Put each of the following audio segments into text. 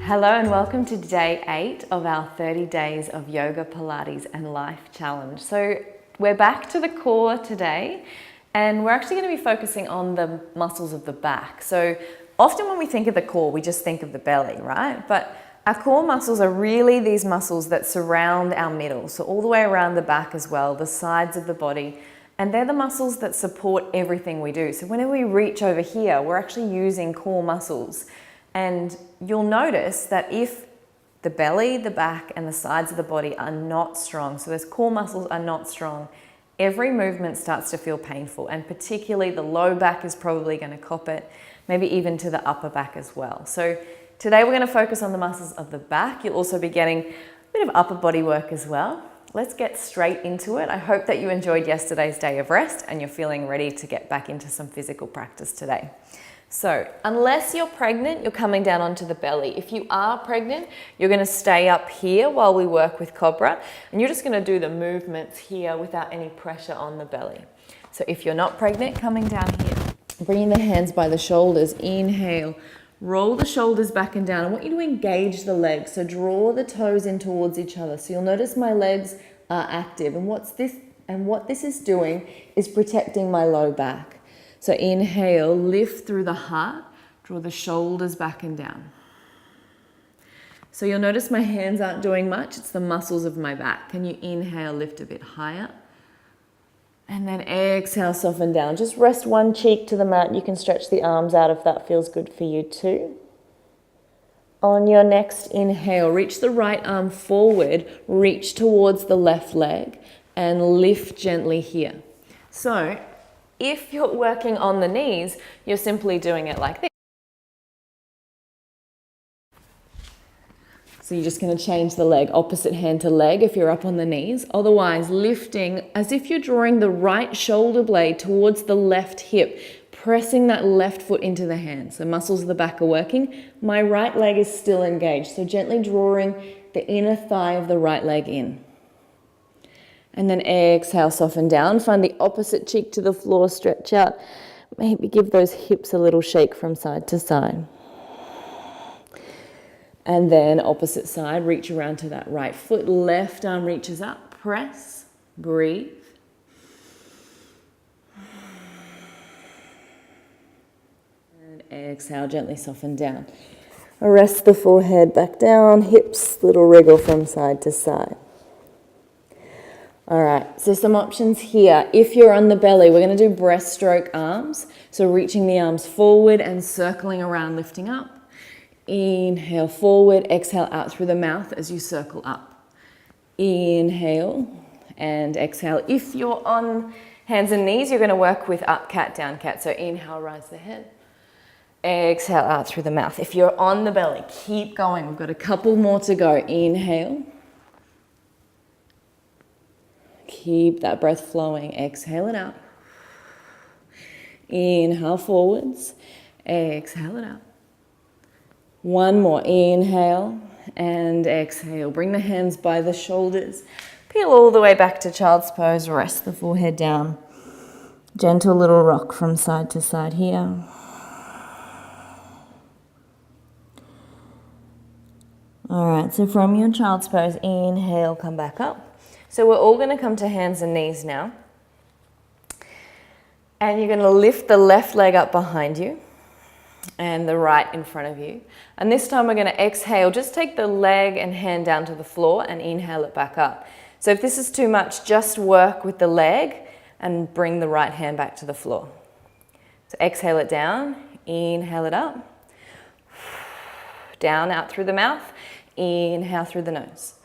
Hello and welcome to day 8 of our 30 days of yoga, Pilates and life challenge. So we're back to the core today and we're actually going to be focusing on the muscles of the back. So often when we think of the core, we just think of the belly, right? But our core muscles are really these muscles that surround our middle. So all the way around the back as well, the sides of the body. And they're the muscles that support everything we do. So whenever we reach over here, we're actually using core muscles. And you'll notice that if the belly, the back, and the sides of the body are not strong, so those core muscles are not strong, every movement starts to feel painful, and particularly the low back is probably going to cop it, maybe even to the upper back as well. So today we're going to focus on the muscles of the back. You'll also be getting a bit of upper body work as well. Let's get straight into it. I hope that you enjoyed yesterday's day of rest and you're feeling ready to get back into some physical practice today. So unless you're pregnant, you're coming down onto the belly. If you are pregnant, you're going to stay up here while we work with Cobra, and you're just going to do the movements here without any pressure on the belly. So if you're not pregnant, coming down here, bringing the hands by the shoulders, inhale, roll the shoulders back and down. I want you to engage the legs, so draw the toes in towards each other. So you'll notice my legs are active, and what this is doing is protecting my low back. So inhale, lift through the heart, draw the shoulders back and down. So you'll notice my hands aren't doing much, it's the muscles of my back. Can you inhale, lift a bit higher? And then exhale, soften down. Just rest one cheek to the mat. You can stretch the arms out if that feels good for you too. On your next inhale, reach the right arm forward, reach towards the left leg and lift gently here. So if you're working on the knees, you're simply doing it like this. So you're just going to change the leg, opposite hand to leg if you're up on the knees. Otherwise, lifting as if you're drawing the right shoulder blade towards the left hip, pressing that left foot into the hand. So muscles of the back are working. My right leg is still engaged. So gently drawing the inner thigh of the right leg in. And then exhale, soften down. Find the opposite cheek to the floor, stretch out. Maybe give those hips a little shake from side to side. And then opposite side, reach around to that right foot. Left arm reaches up, press, breathe. And exhale, gently soften down. Rest the forehead back down, hips, little wriggle from side to side. All right, so some options here. If you're on the belly, we're going to do breaststroke arms. So reaching the arms forward and circling around, lifting up. Inhale forward, exhale out through the mouth as you circle up. Inhale and exhale. If you're on hands and knees, you're going to work with up cat, down cat. So inhale, rise the head. Exhale out through the mouth. If you're on the belly, keep going. We've got a couple more to go. Inhale. Keep that breath flowing. Exhale it out. Inhale forwards. Exhale it out. One more. Inhale and exhale. Bring the hands by the shoulders. Peel all the way back to child's pose. Rest the forehead down. Gentle little rock from side to side here. All right, so from your child's pose, inhale, come back up. So we're all going to come to hands and knees now. And you're going to lift the left leg up behind you and the right in front of you. And this time we're going to exhale. Just take the leg and hand down to the floor and inhale it back up. So if this is too much, just work with the leg and bring the right hand back to the floor. So exhale it down, inhale it up. Down, out through the mouth. Inhale through the nose.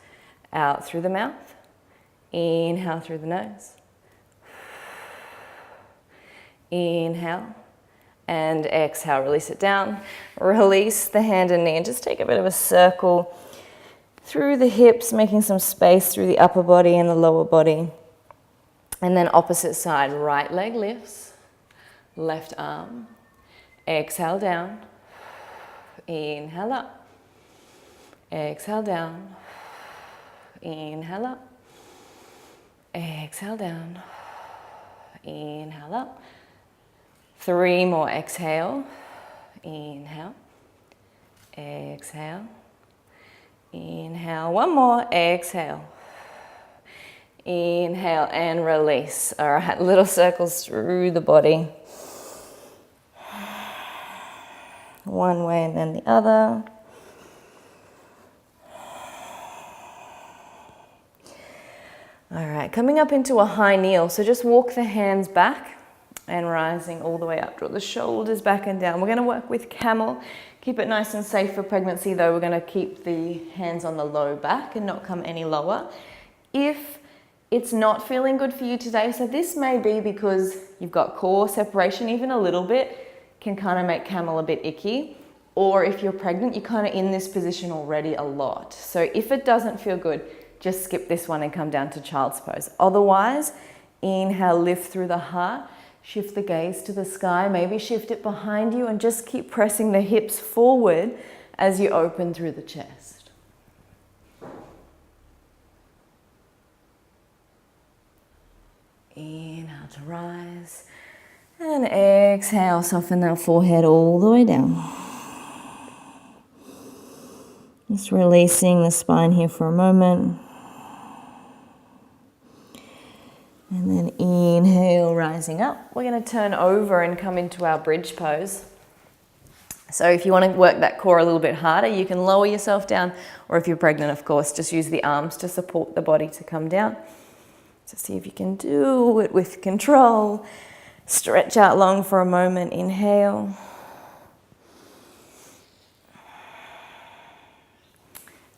Out through the mouth. Inhale through the nose. Inhale and exhale. Release it down. Release the hand and knee and just take a bit of a circle through the hips, making some space through the upper body and the lower body. And then opposite side, right leg lifts, left arm. Exhale down. Inhale up. Exhale down. Inhale up. Exhale down, inhale up. 3 more, exhale, inhale, exhale, Inhale, one more, exhale. Inhale and release. All right, little circles through the body. One way and then the other. All right, coming up into a high kneel. So just walk the hands back and rising all the way up. Draw the shoulders back and down. We're going to work with camel. Keep it nice and safe for pregnancy though. We're going to keep the hands on the low back and not come any lower. If it's not feeling good for you today, so this may be because you've got core separation, even a little bit can kind of make camel a bit icky. Or if you're pregnant, you're kind of in this position already a lot. So if it doesn't feel good, just skip this one and come down to child's pose. Otherwise, inhale, lift through the heart, shift the gaze to the sky, maybe shift it behind you and just keep pressing the hips forward as you open through the chest. Inhale to rise and exhale, soften that forehead all the way down. Just releasing the spine here for a moment. And then inhale, rising up. We're going to turn over and come into our bridge pose. So if you want to work that core a little bit harder, you can lower yourself down, or if you're pregnant, of course, just use the arms to support the body to come down. So see if you can do it with control. Stretch out long for a moment. Inhale.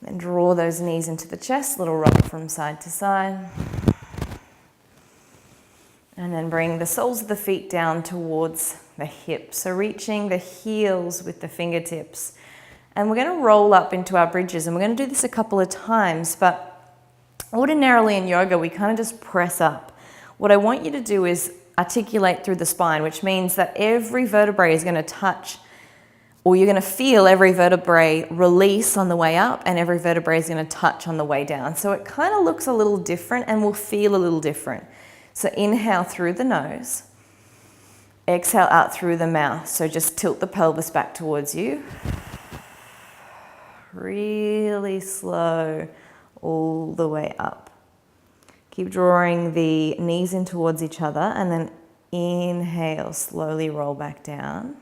Then draw those knees into the chest, little rock from side to side. And then bring the soles of the feet down towards the hips. So reaching the heels with the fingertips. And we're going to roll up into our bridges. And we're going to do this a couple of times, but ordinarily in yoga, we kind of just press up. What I want you to do is articulate through the spine, which means that every vertebrae is going to touch, or you're going to feel every vertebrae release on the way up and every vertebrae is going to touch on the way down. So it kind of looks a little different and will feel a little different. So inhale through the nose, exhale out through the mouth. So just tilt the pelvis back towards you. Really slow all the way up. Keep drawing the knees in towards each other and then inhale, slowly roll back down.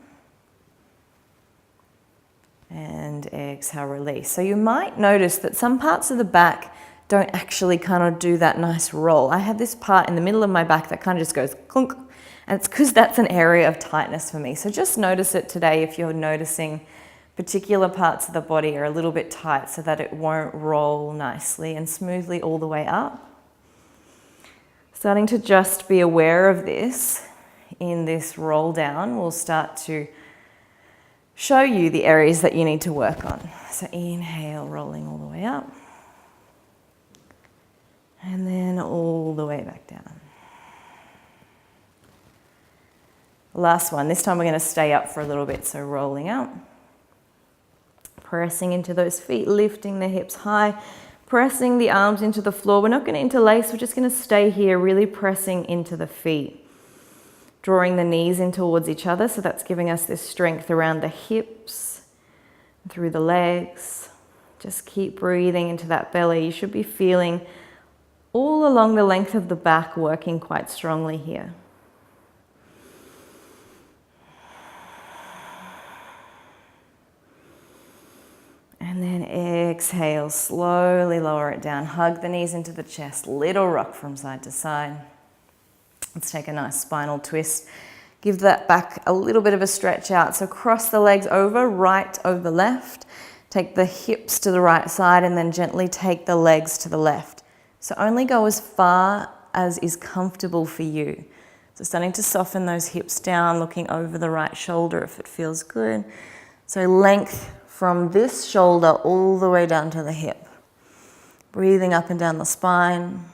And exhale, release. So you might notice that some parts of the back don't actually kind of do that nice roll. I have this part in the middle of my back that kind of just goes clunk, and it's because that's an area of tightness for me. So just notice it today if you're noticing particular parts of the body are a little bit tight so that it won't roll nicely and smoothly all the way up. Starting to just be aware of this in this roll down will start to show you the areas that you need to work on. So inhale, rolling all the way up. And then all the way back down. Last one. This time we're going to stay up for a little bit. So rolling up. Pressing into those feet, lifting the hips high. Pressing the arms into the floor. We're not going to interlace. We're just going to stay here, really pressing into the feet. Drawing the knees in towards each other. So that's giving us this strength around the hips, through the legs. Just keep breathing into that belly. You should be feeling all along the length of the back working quite strongly here. And then exhale, slowly lower it down. Hug the knees into the chest, little rock from side to side. Let's take a nice spinal twist. Give that back a little bit of a stretch out. So cross the legs over, right over left. Take the hips to the right side and then gently take the legs to the left. So only go as far as is comfortable for you. So starting to soften those hips down, looking over the right shoulder if it feels good. So length from this shoulder all the way down to the hip. Breathing up and down the spine.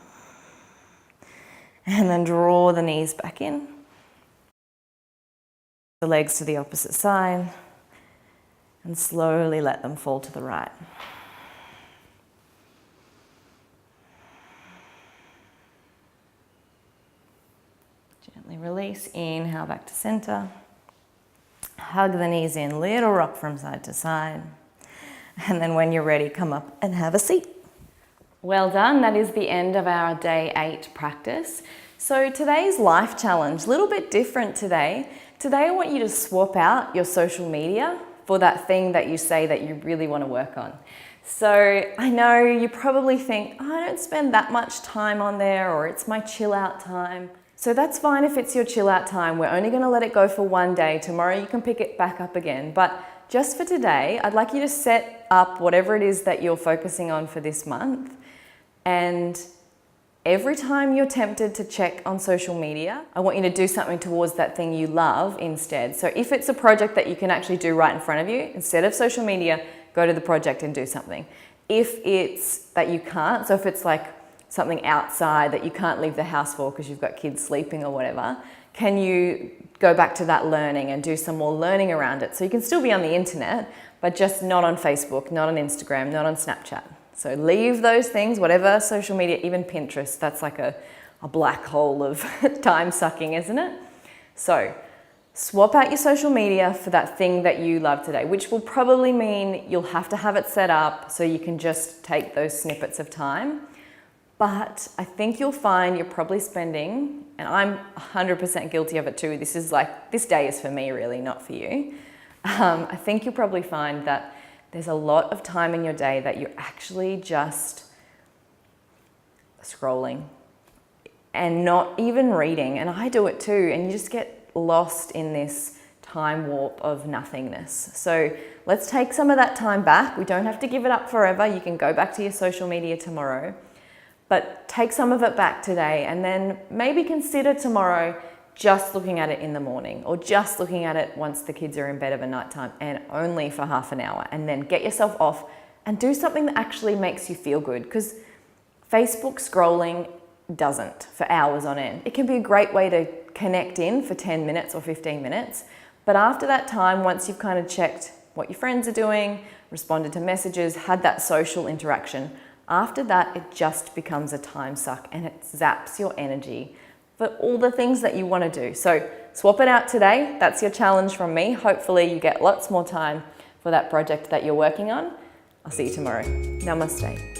And then draw the knees back in. The legs to the opposite side. And slowly let them fall to the right. Gently release, inhale back to center. Hug the knees in, little rock from side to side. And then when you're ready, come up and have a seat. Well done. That is the end of our day 8 practice. So today's life challenge, a little bit different today. Today I want you to swap out your social media for that thing that you say that you really want to work on. So I know you probably think, oh, I don't spend that much time on there, or it's my chill out time. So that's fine if it's your chill out time. We're only going to let it go for one day. Tomorrow you can pick it back up again. But just for today, I'd like you to set up whatever it is that you're focusing on for this month. And every time you're tempted to check on social media, I want you to do something towards that thing you love instead. So if it's a project that you can actually do right in front of you, instead of social media, go to the project and do something. If it's that you can't, so if it's like something outside that you can't leave the house for because you've got kids sleeping or whatever, can you go back to that learning and do some more learning around it? So you can still be on the internet, but just not on Facebook, not on Instagram, not on Snapchat. So leave those things, whatever social media, even Pinterest, that's like a black hole of time sucking, isn't it? So swap out your social media for that thing that you love today, which will probably mean you'll have to have it set up so you can just take those snippets of time. But I think you'll find you're probably spending, and I'm 100% guilty of it too, this day is for me really, not for you. I think you'll probably find that there's a lot of time in your day that you're actually just scrolling and not even reading. And I do it too. And you just get lost in this time warp of nothingness. So let's take some of that time back. We don't have to give it up forever. You can go back to your social media tomorrow, but take some of it back today, and then maybe consider tomorrow just looking at it in the morning, or just looking at it once the kids are in bed of a nighttime, and only for half an hour, and then get yourself off and do something that actually makes you feel good, because Facebook scrolling doesn't for hours on end. It can be a great way to connect in for 10 minutes or 15 minutes, but after that time, once you've kind of checked what your friends are doing, responded to messages, had that social interaction, after that it just becomes a time suck and it zaps your energy for all the things that you want to do. So swap it out today. That's your challenge from me. Hopefully you get lots more time for that project that you're working on. I'll see you tomorrow. Namaste.